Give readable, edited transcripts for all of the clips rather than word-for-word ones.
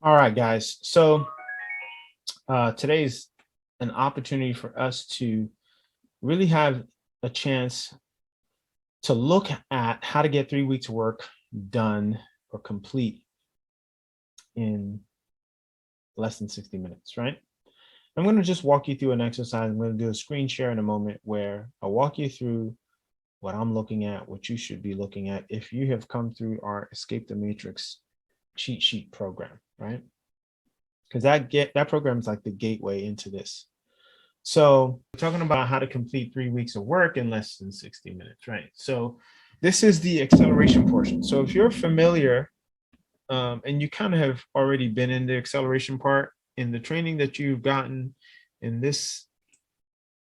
All right, guys. So today's an opportunity for us to really have a chance to look at how to get 3 weeks of work done or complete in less than 60 minutes, right? I'm going to just walk you through an exercise. I'm going to do a screen share in a moment where I'll walk you through what I'm looking at, what you should be looking at if you have come through our Escape the Matrix cheat sheet program, right? Because that program is like the gateway into this. So we're talking about how to complete 3 weeks of work in less than 60 minutes, right? So this is the acceleration portion. So if you're familiar, and you kind of have already been in the acceleration part in the training that you've gotten in this,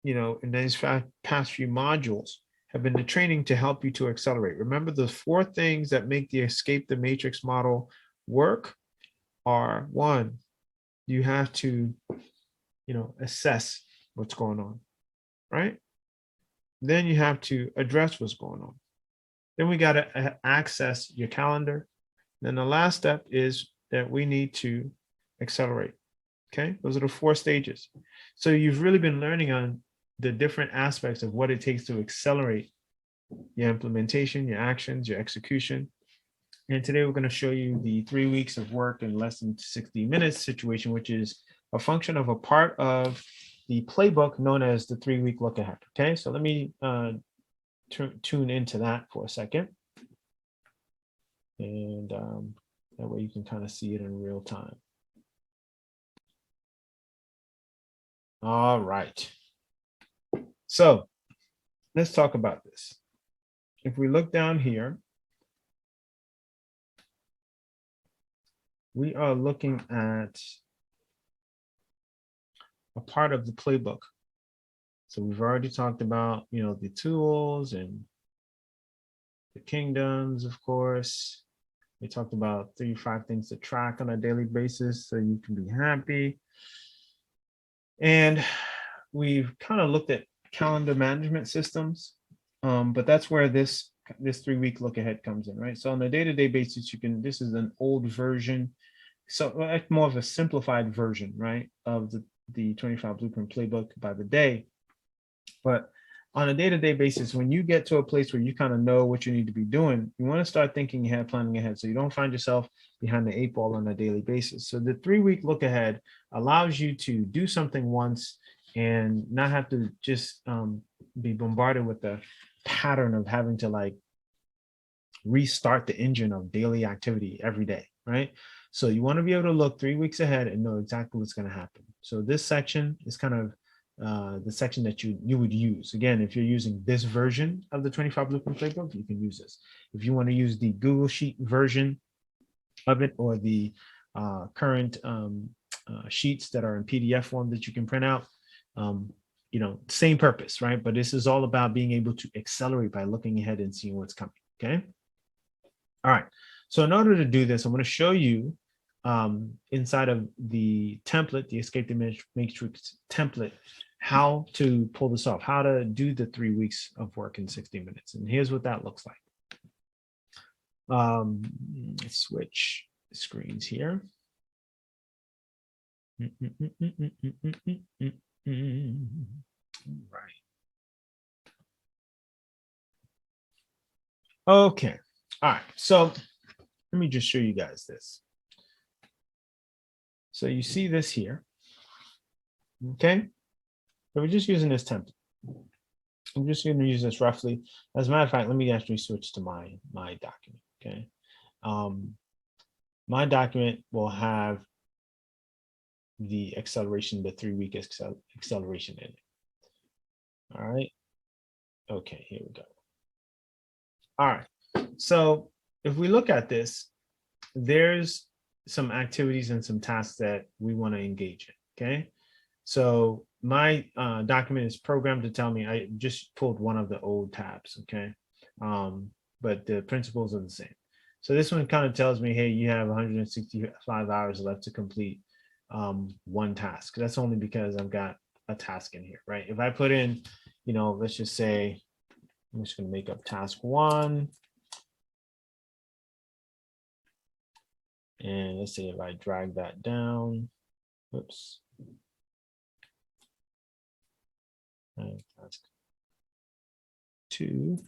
in these past few modules have been the training to help you to accelerate. Remember, the four things that make the Escape the Matrix model work are: one, you have to, assess what's going on, right? Then you have to address what's going on. Then we got to access your calendar. Then the last step is that we need to accelerate. Okay, those are the four stages. So you've really been learning on the different aspects of what it takes to accelerate your implementation, your actions, your execution. And today we're going to show you the 3 weeks of work in less than 60 minutes situation, which is a function of a part of the playbook known as the 3 week look ahead. Okay, so let me tune into that for a second. And that way you can kind of see it in real time. All right. So let's talk about this. If we look down here, we are looking at a part of the playbook. So we've already talked about, the tools and the kingdoms, of course. We talked about 5 things to track on a daily basis so you can be happy. And we've kind of looked at calendar management systems, but that's where this 3 week look ahead comes in, right? So on a day-to-day basis, this is an old version, so more of a simplified version, right, of the 25 Blueprint Playbook by the day. But on a day-to-day basis, when you get to a place where you kind of know what you need to be doing, you want to start thinking ahead, planning ahead, so you don't find yourself behind the 8 ball on a daily basis. So the 3 week look ahead allows you to do something once and not have to just be bombarded with the pattern of having to like restart the engine of daily activity every day, right? So you want to be able to look 3 weeks ahead and know exactly what's going to happen. So this section is kind of the section that you would use. Again, if you're using this version of the 25 Blueprint Playbook, you can use this. If you want to use the Google Sheet version of it, or the current sheets that are in PDF form that you can print out, same purpose, right? But this is all about being able to accelerate by looking ahead and seeing what's coming, okay? All right, so in order to do this, I'm going to show you inside of the template, the Escape the Matrix template, how to pull this off, how to do the 3 weeks of work in 60 minutes. And here's what that looks like. Let's switch screens here. Right. Okay. All right. So let me just show you guys this. So you see this here. Okay. So we're just using this template. I'm just going to use this roughly. As a matter of fact, let me actually switch to my document. Okay. My document will have the acceleration, the 3 week acceleration in it. All right. Okay, here we go. All right. So if we look at this, there's some activities and some tasks that we want to engage in. Okay. So my document is programmed to tell me, I just pulled one of the old tabs. Okay. But the principles are the same. So this one kind of tells me, hey, you have 165 hours left to complete one task. That's only because I've got a task in here, right? If I put in, let's just say, I'm just going to make up task 1. And let's say if I drag that down, whoops. Task 2,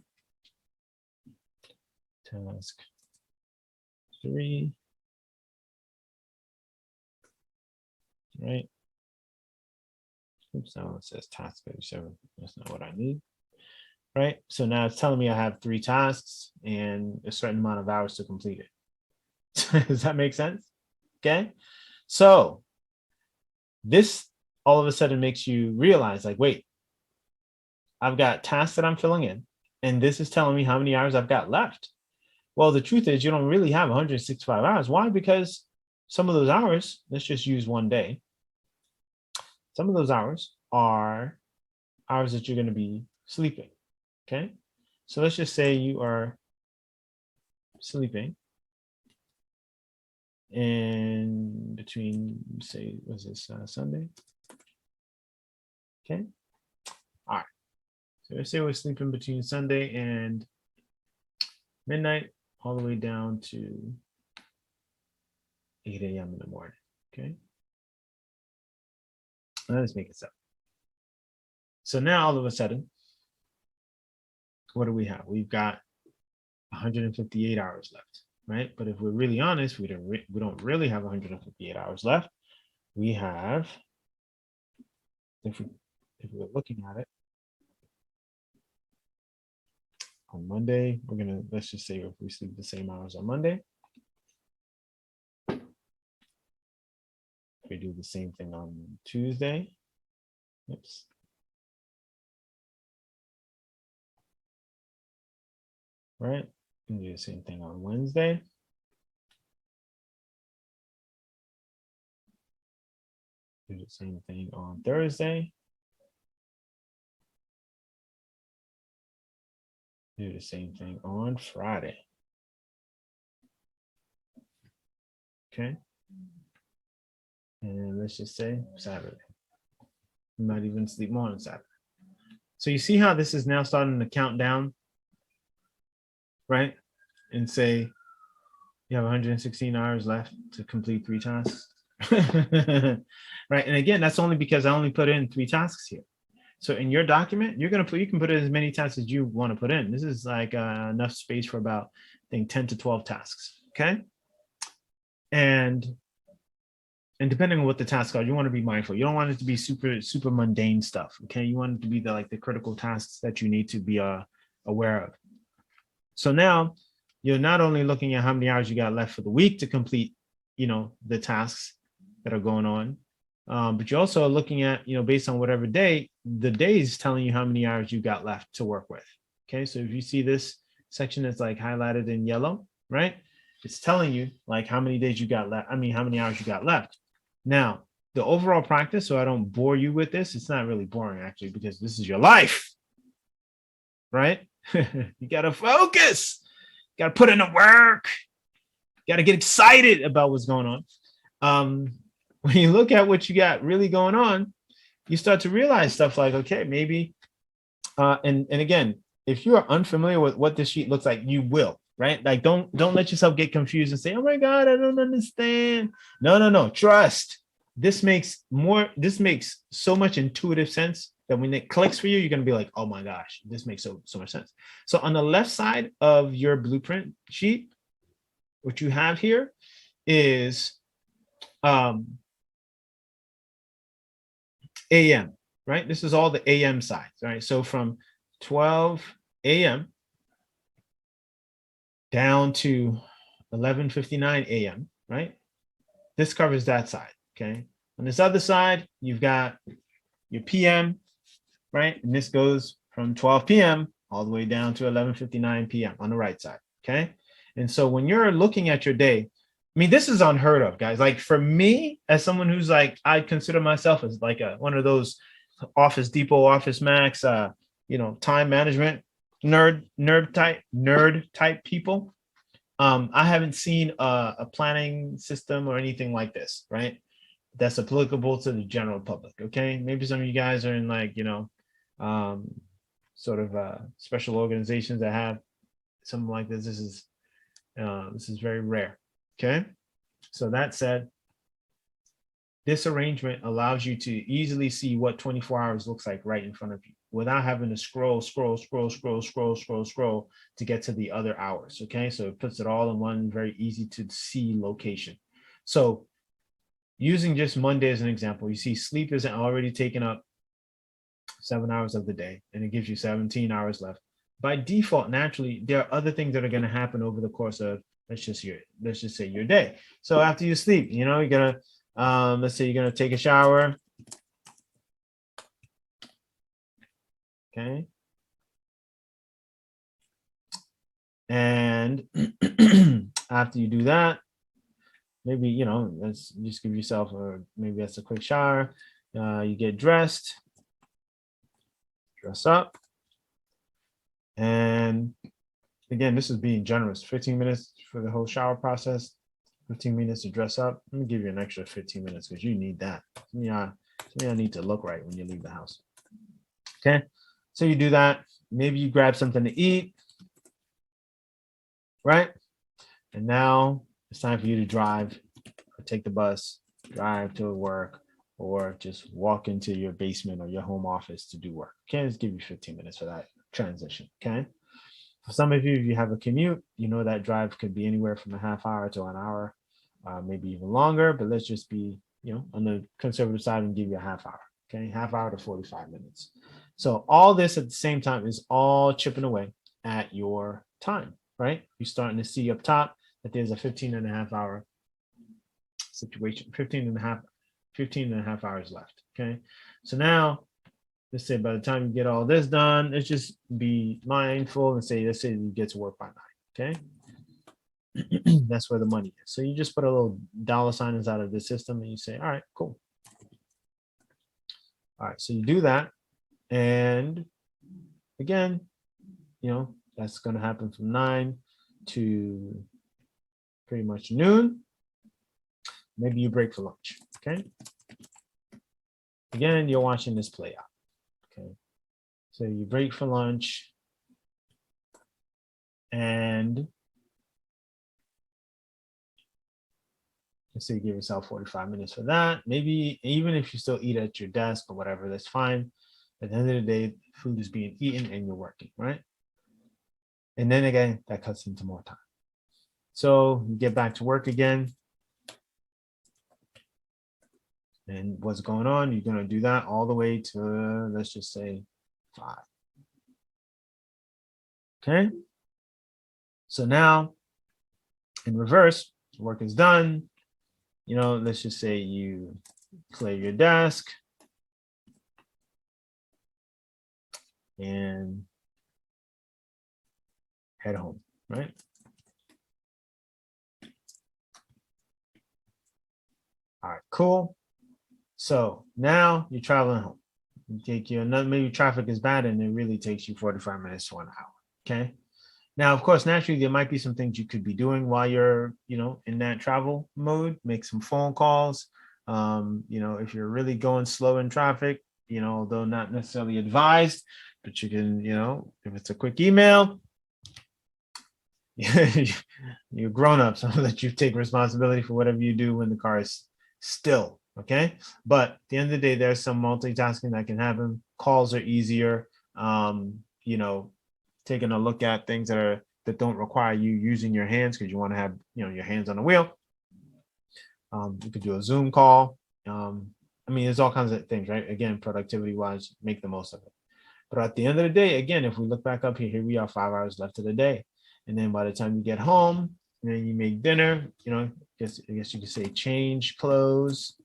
task 3, right? Oops, now it says task 37. That's not what I need, right? So now it's telling me I have 3 tasks and a certain amount of hours to complete it. Does that make sense? Okay. So this all of a sudden makes you realize, like, wait, I've got tasks that I'm filling in, and this is telling me how many hours I've got left. Well, the truth is you don't really have 165 hours. Why? Because some of those hours, let's just use one day. Some of those hours are hours that you're going to be sleeping. Okay. So let's just say you are sleeping in between, say, was this Sunday? Okay. All right. So let's say we're sleeping between Sunday and midnight, all the way down to 8 a.m. in the morning. Okay. Let's make it 7. So now all of a sudden, what do we have? We've got 158 hours left, right? But if we're really honest, we don't really have 158 hours left. We have, if we're looking at it, on Monday, we're gonna, let's just say if we sleep the same hours on Monday, we do the same thing on Tuesday. Oops. Right, and do the same thing on Wednesday. Do the same thing on Thursday. Do the same thing on Friday. Okay. And let's just say Saturday. You might even sleep more on Saturday. So you see how this is now starting to count down, right? And say you have 116 hours left to complete 3 tasks. Right. And again, that's only because I only put in 3 tasks here. So in your document, you can put in as many tasks as you want to put in. This is like enough space for about, I think, 10 to 12 tasks. Okay. And depending on what the tasks are, you want to be mindful. You don't want it to be super mundane stuff. Okay. You want it to be the critical tasks that you need to be aware of. So now you're not only looking at how many hours you got left for the week to complete, the tasks that are going on, but you're also looking at, based on whatever day, the day is telling you how many hours you got left to work with. Okay. So if you see this section that's like highlighted in yellow, right? It's telling you like how many days you got left. I mean, how many hours you got left. Now, the overall practice, so I don't bore you with this, it's not really boring actually, because this is your life, right? You got to focus, got to put in the work, got to get excited about what's going on. When you look at what you got really going on, you start to realize stuff like, okay, maybe, and again, if you are unfamiliar with what this sheet looks like, you will, right? Like, don't let yourself get confused and say, oh my God, I don't understand. No, trust. This makes so much intuitive sense that when it clicks for you, you're going to be like, oh my gosh, this makes so much sense. So on the left side of your blueprint sheet, what you have here is AM, right? This is all the AM side, right? So from 12 AM down to 11:59 AM, right? This covers that side, okay? On this other side, you've got your PM, right? And this goes from 12 PM all the way down to 11:59 PM on the right side, okay? And so when you're looking at your day, I mean, this is unheard of, guys. Like for me, as someone who's like, I consider myself as like one of those Office Depot, Office Max, time management nerd type people. I haven't seen a planning system or anything like this, right? That's applicable to the general public. Okay, maybe some of you guys are in like sort of special organizations that have something like this. This is very rare. Okay, So that said, this arrangement allows you to easily see what 24 hours looks like right in front of you without having to scroll to get to the other hours. Okay, so it puts it all in one very easy to see location. So using just Monday as an example, you see sleep is already taken up 7 hours of the day, and it gives you 17 hours left. By default, naturally, there are other things that are going to happen over the course of let's just say your day. So after you sleep, you're gonna let's say you're gonna take a shower. Okay. And after you do that, maybe let's just give yourself maybe that's a quick shower. You get dressed, dress up, and again, this is being generous. 15 minutes for the whole shower process, 15 minutes to dress up. Let me give you an extra 15 minutes because you need that. Yeah, I need to look right when you leave the house. Okay, so you do that. Maybe you grab something to eat, right? And now it's time for you to drive or take the bus, drive to work, or just walk into your basement or your home office to do work. Okay, let's give you 15 minutes for that transition. Okay. For some of you, if you have a commute, that drive could be anywhere from a half hour to an hour, maybe even longer, but let's just be, on the conservative side and give you a half hour. Okay, half hour to 45 minutes. So all this at the same time is all chipping away at your time, right? You're starting to see up top that there's a 15 and a half hour situation, 15 and a half hours left. Okay, so now let's say by the time you get all this done, let's just be mindful and say, let's say you get to work by 9. Okay, that's where the money is. So you just put a little dollar sign inside of the system and you say, all right, cool. All right, so you do that, and again, that's going to happen from 9 to pretty much noon. Maybe you break for lunch. Okay, again, you're watching this play out. Okay, so you break for lunch, and let's say you give yourself 45 minutes for that. Maybe even if you still eat at your desk or whatever, that's fine. At the end of the day, food is being eaten and you're working, right? And then again, that cuts into more time. So you get back to work again. And what's going on? You're going to do that all the way to, let's just say 5. Okay. So now in reverse, work is done. Let's just say you clear your desk and head home, right? All right, cool. So now you're traveling home. You take maybe traffic is bad and it really takes you 45 minutes to 1 hour. Okay. Now, of course, naturally, there might be some things you could be doing while you're, in that travel mode. Make some phone calls. If you're really going slow in traffic, although not necessarily advised, but you can, if it's a quick email, you're grown up, so I'll let you take responsibility for whatever you do when the car is still. Okay. But at the end of the day, there's some multitasking that can happen. Calls are easier. Taking a look at things that don't require you using your hands because you want to have your hands on the wheel. You could do a Zoom call. There's all kinds of things, right? Again, productivity wise, make the most of it. But at the end of the day, again, if we look back up here we are, 5 hours left of the day. And then by the time you get home and then you make dinner, I guess you could say change clothes.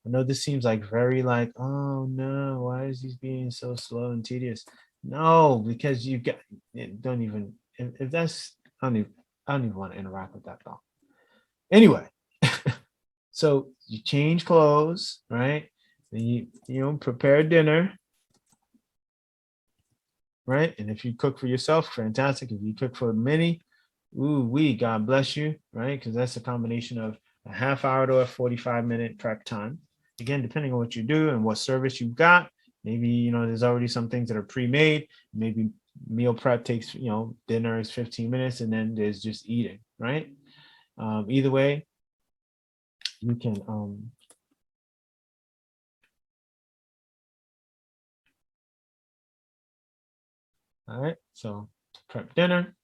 I know this seems like very oh no, why is he being so slow and tedious? No, because you got don't even if that's I don't even want to interact with that thought. Anyway, so you change clothes, right? Then you prepare dinner, right? And if you cook for yourself, fantastic. If you cook for many, God bless you, right? Because that's a combination of a half hour to a 45-minute prep time. Again, depending on what you do and what service you've got, maybe there's already some things that are pre-made. Maybe meal prep takes dinner is 15 minutes, and then there's just eating, right? Either way, you can all right, so prep dinner,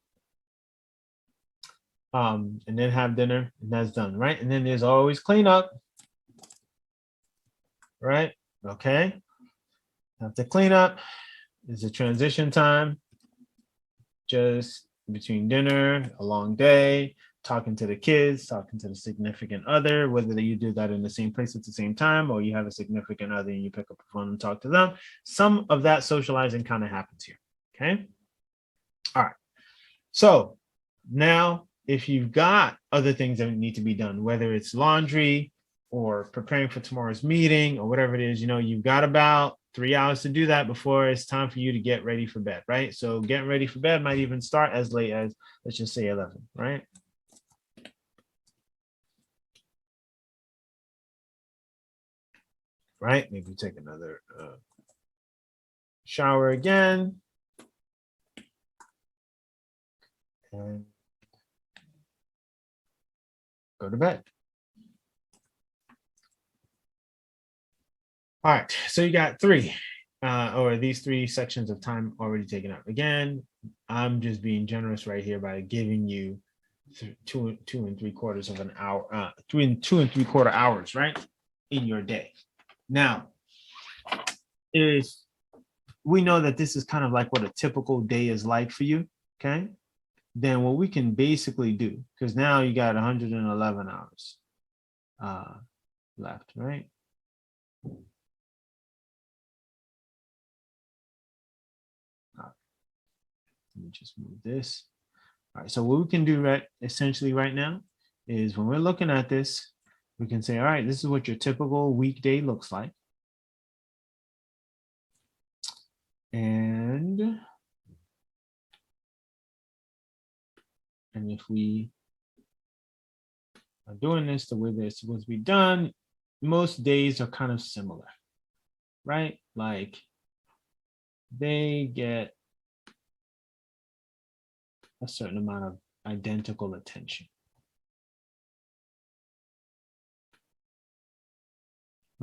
and then have dinner, and that's done, right? And then there's always cleanup, right? Okay, after cleanup is a transition time, just between dinner, a long day, talking to the kids, talking to the significant other, whether you do that in the same place at the same time, or you have a significant other and you pick up the phone and talk to them. Some of that socializing kind of happens here. Okay. All right. So now, if you've got other things that need to be done, whether it's laundry or preparing for tomorrow's meeting or whatever it is, you've got about 3 hours to do that before it's time for you to get ready for bed, right? So getting ready for bed might even start as late as, let's just say 11, right? Right? Maybe take another shower again. And go to bed. All right, so you got three, or these 3 sections of time already taken up. Again, I'm just being generous right here by giving you 2 3/4 of an hour, 2 3/4 hours, right, in your day. Now, we know that this is kind of like what a typical day is like for you, okay? Then what we can basically do, because now you got 111 hours left, right? Let me just move this. All right, so what we can do essentially right now is when we're looking at this, we can say, all right, this is what your typical weekday looks like. And if we are doing this the way they're supposed to be done, most days are kind of similar, right? Like they get a certain amount of identical attention.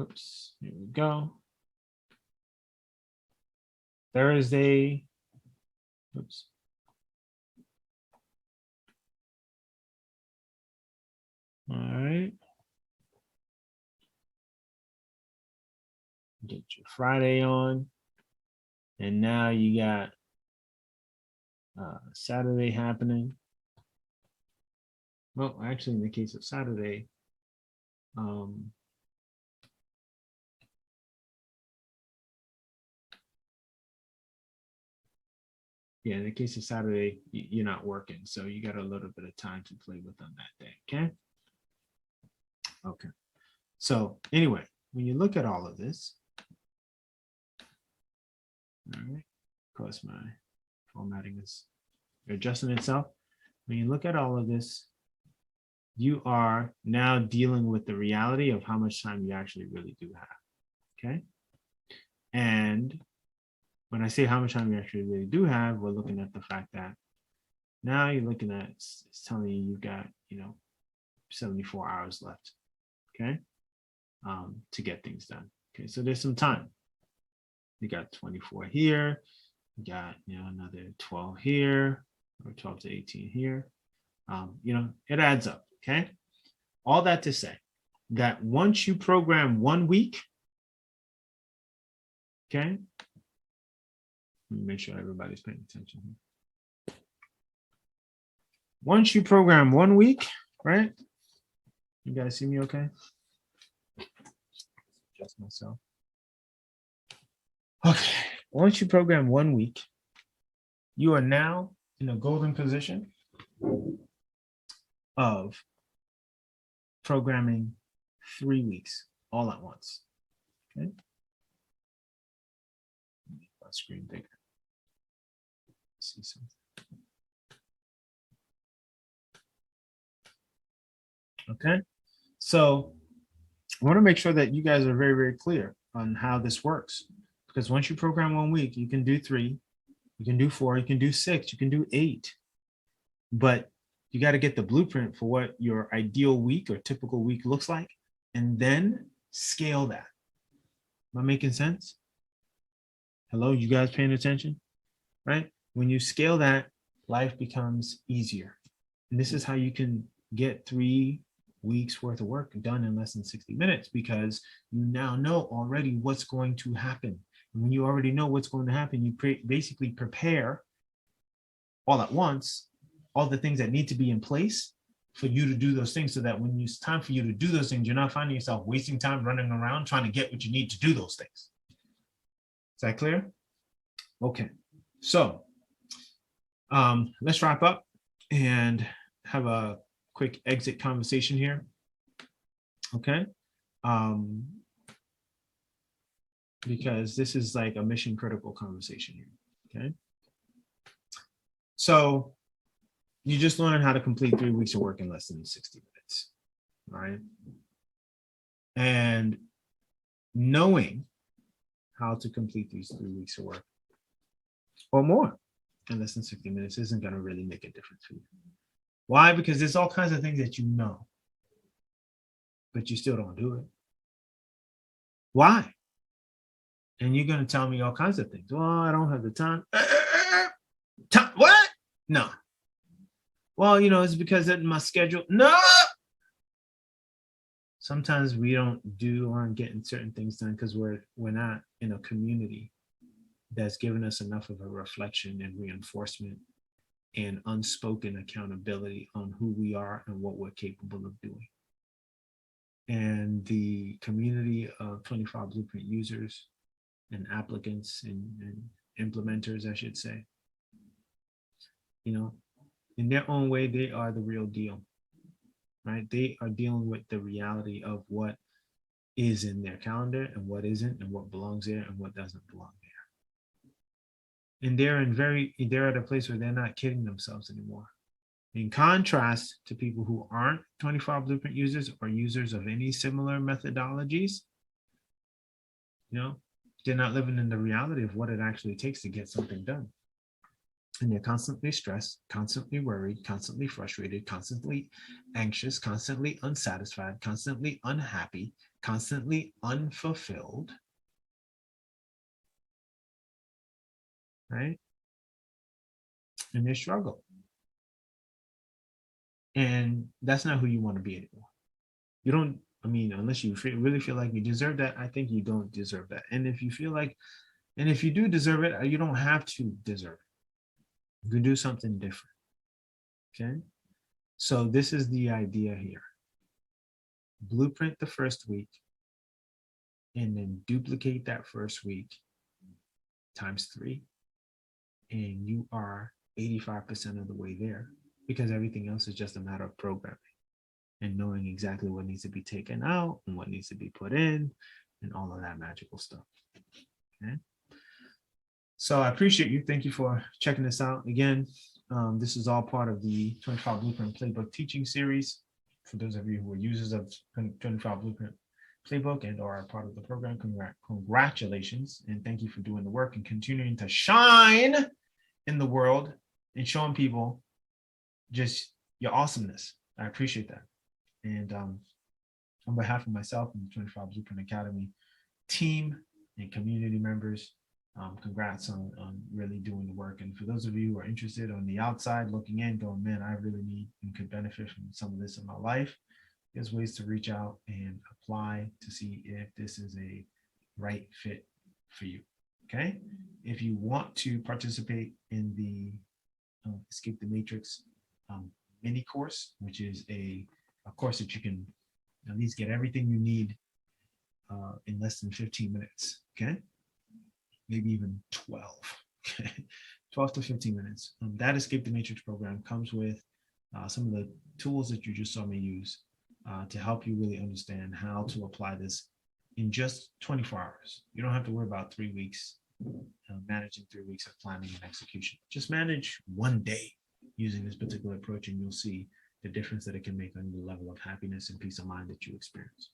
Oops, here we go. Thursday, oops. All right. Get your Friday on. And now you got Saturday happening. Well, actually, in the case of Saturday, yeah, in the case of Saturday, you're not working, so you got a little bit of time to play with on that day, okay? Okay, so anyway, when you look at all of this, all right, of course, my formatting is adjusting itself. When you look at all of this, you are now dealing with the reality of how much time you actually really do have, okay? And when I say how much time you actually really do have, we're looking at the fact that now you're looking at, it's telling you you've got, 74 hours left, okay, to get things done. Okay, so there's some time. You got 24 here, you got, another 12 here, or 12 to 18 here. It adds up, okay? All that to say that once you program 1 week, okay, let me make sure everybody's paying attention here. Once you program 1 week, right? You guys see me okay? Adjust myself. Okay. Once you program 1 week, you are now in a golden position of programming 3 weeks all at once. Okay. My screen bigger. See something. Okay. So I want to make sure that you guys are very, very clear on how this works. Because once you program 1 week, you can do 3, you can do 4, you can do 6, you can do 8. But you got to get the blueprint for what your ideal week or typical week looks like and then scale that. Am I making sense? Hello, you guys paying attention? Right? When you scale that, life becomes easier. And this is how you can get 3 weeks worth of work done in less than 60 minutes, because you now know already what's going to happen. And when you already know what's going to happen, you basically prepare all at once all the things that need to be in place for you to do those things, so that when it's time for you to do those things, you're not finding yourself wasting time running around trying to get what you need to do those things. Is that clear? Okay, so let's wrap up and have a quick exit conversation here. Okay, because this is like a mission critical conversation here. Okay, so you just learned how to complete 3 weeks of work in less than 60 minutes. All right, and knowing how to complete these 3 weeks of work or more in less than 60 minutes isn't going to really make a difference for you. Why? Because there's all kinds of things that you know, but you still don't do it. Why? And you're going to tell me all kinds of things. Well, I don't have the time. Time? What? No. Well, it's because of my schedule. No. Sometimes we aren't getting certain things done because we're not in a community that's given us enough of a reflection and reinforcement and unspoken accountability on who we are and what we're capable of doing. And the community of 25 Blueprint users and applicants and implementers, I should say, in their own way, they are the real deal, right? They are dealing with the reality of what is in their calendar and what isn't, and what belongs there and what doesn't belong there. And they're at a place where they're not kidding themselves anymore. In contrast to people who aren't 25 Blueprint users or users of any similar methodologies, they're not living in the reality of what it actually takes to get something done. And they're constantly stressed, constantly worried, constantly frustrated, constantly anxious, constantly unsatisfied, constantly unhappy, constantly unfulfilled. Right? And they struggle. And that's not who you want to be anymore. You don't, unless you really feel like you deserve that, I think you don't deserve that. And if you do deserve it, you don't have to deserve it. You can do something different. Okay? So this is the idea here. Blueprint the first week and then duplicate that first week times 3. And you are 85% of the way there, because everything else is just a matter of programming and knowing exactly what needs to be taken out and what needs to be put in and all of that magical stuff. Okay. So I appreciate you. Thank you for checking this out. Again, this is all part of the 25 Blueprint Playbook teaching series. For those of you who are users of 25 Blueprint Playbook and are part of the program, congratulations. And thank you for doing the work and continuing to shine in the world and showing people just your awesomeness. I appreciate that. And on behalf of myself and the 25 Blueprint Academy team and community members, congrats on really doing the work. And for those of you who are interested on the outside looking in, going, man, I really need and could benefit from some of this in my life, there's ways to reach out and apply to see if this is a right fit for you. Okay. If you want to participate in the Escape the Matrix mini course, which is a course that you can at least get everything you need in less than 15 minutes. Okay. Maybe even 12. Okay. 12 to 15 minutes. That Escape the Matrix program comes with some of the tools that you just saw me use to help you really understand how to apply this in just 24 hours. You don't have to worry about 3 weeks, managing 3 weeks of planning and execution. Just manage one day using this particular approach, and you'll see the difference that it can make on the level of happiness and peace of mind that you experience.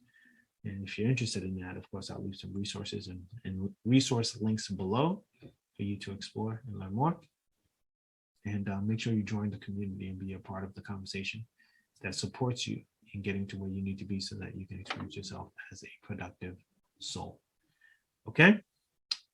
And if you're interested in that, of course, I'll leave some resources and resource links below for you to explore and learn more. And make sure you join the community and be a part of the conversation that supports you and getting to where you need to be so that you can experience yourself as a productive soul. Okay.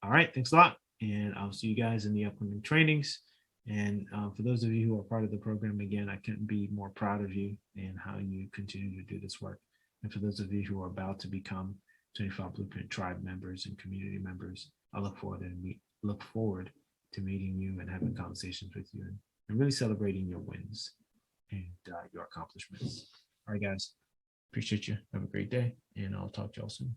All right. Thanks a lot. And I'll see you guys in the upcoming trainings. And for those of you who are part of the program, again, I couldn't be more proud of you and how you continue to do this work. And for those of you who are about to become 25 Blueprint Tribe members and community members, I look forward to meeting you and having conversations with you and really celebrating your wins and your accomplishments. All right, guys. Appreciate you. Have a great day, and I'll talk to y'all soon.